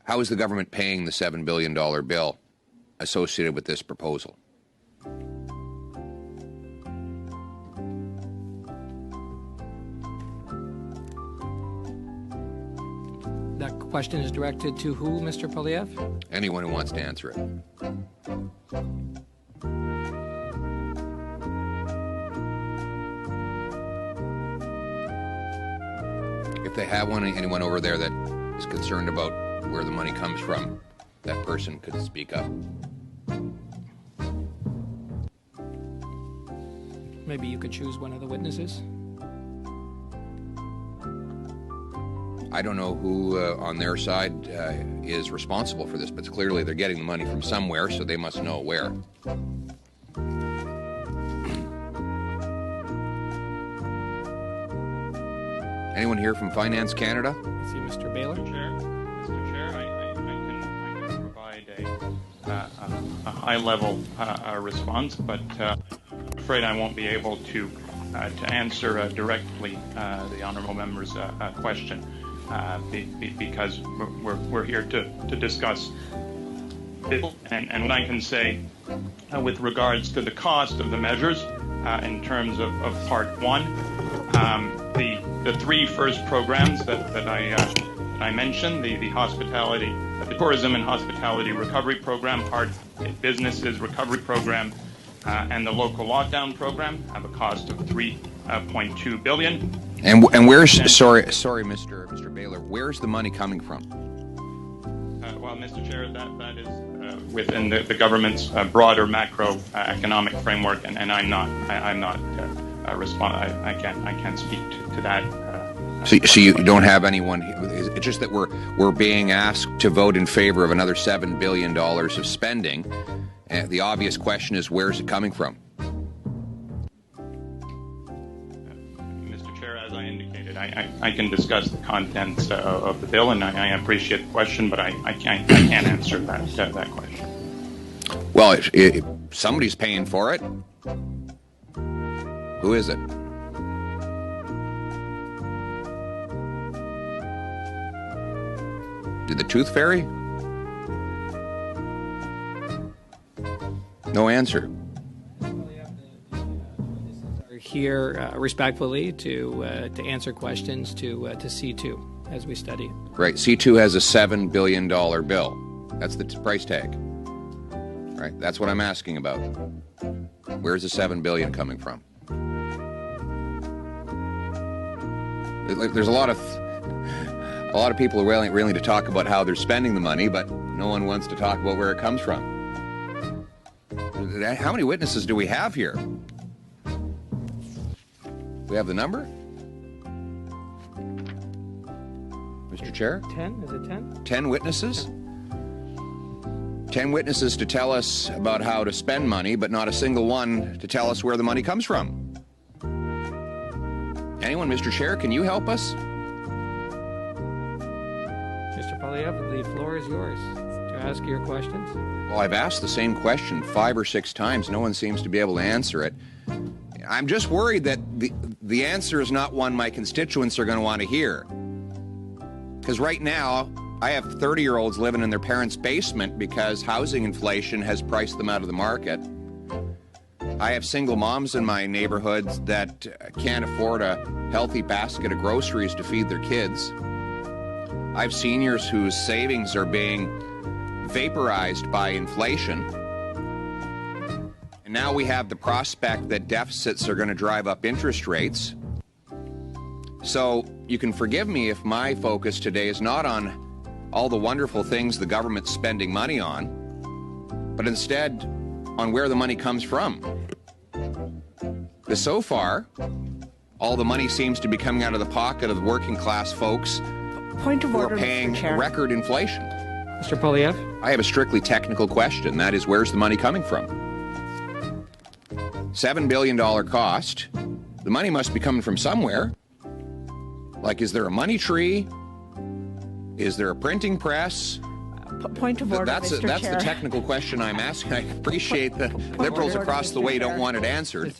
How is the government paying the $7 billion bill associated with this proposal? That question is directed to who, Mr. Poilievre? Anyone who wants to answer it. If they have anyone over there that is concerned about where the money comes from, that person could speak up. Maybe you could choose one of the witnesses. I don't know who on their side is responsible for this, but clearly they're getting the money from somewhere, so they must know where. Anyone here from Finance Canada? I see Mr. Baylor. Mr. Chair, I can provide a high-level response, but I'm afraid I won't be able to answer directly the honourable member's question because we're here to discuss it. And what I can say with regards to the cost of the measures in terms of Part 1, the three first programs that I mentioned, the hospitality, the tourism and hospitality recovery program, Hard Hit Businesses recovery program, and the local lockdown program have a cost of $3.2 billion. And where's sorry, Mr. Baylor, where's the money coming from? Well, Mr. Chair, that is within the government's broader macro economic framework, and I'm not I can't speak to that. So you don't have anyone. It's just that we're being asked to vote in favor of another $7 billion of spending. And the obvious question is, where's it coming from? Mr. Chair, as I indicated, I can discuss the contents of the bill, and I appreciate the question, but I can't answer that question. Well, somebody's paying for it. Who is it? Did the Tooth Fairy? No answer. Are here respectfully to answer questions to C2 as we study. Right. C2 has a $7 billion bill. That's the price tag. Right. That's what I'm asking about. Where's the $7 billion coming from? There's a lot of people are willing to talk about how they're spending the money, but no one wants to talk about where it comes from. How many witnesses do we have here? We have the number? Mr. Chair? 10? Is it 10? 10 witnesses? 10 witnesses to tell us about how to spend money, but not a single one to tell us where the money comes from. Anyone, Mr. Chair, can you help us? Mr. Poilievre, the floor is yours to ask your questions. Well, I've asked the same question 5 or 6 times. No one seems to be able to answer it. I'm just worried that the answer is not one my constituents are going to want to hear. Because right now, I have 30-year-olds living in their parents' basement because housing inflation has priced them out of the market. I have single moms in my neighborhoods that can't afford a healthy basket of groceries to feed their kids. I have seniors whose savings are being vaporized by inflation. And now we have the prospect that deficits are going to drive up interest rates. So you can forgive me if my focus today is not on all the wonderful things the government's spending money on, but instead on where the money comes from. Because so far, all the money seems to be coming out of the pocket of the working class folks Point of who order, are paying Mr. Chair. record inflation. Mr. Poilievre? I have a strictly technical question. That is, where's the money coming from? $7 billion cost. The money must be coming from somewhere. Like, is there a money tree? Is there a printing press? Point of order, That's Mr. Chair. the technical question I'm asking. I appreciate that liberals across the way don't want it answered.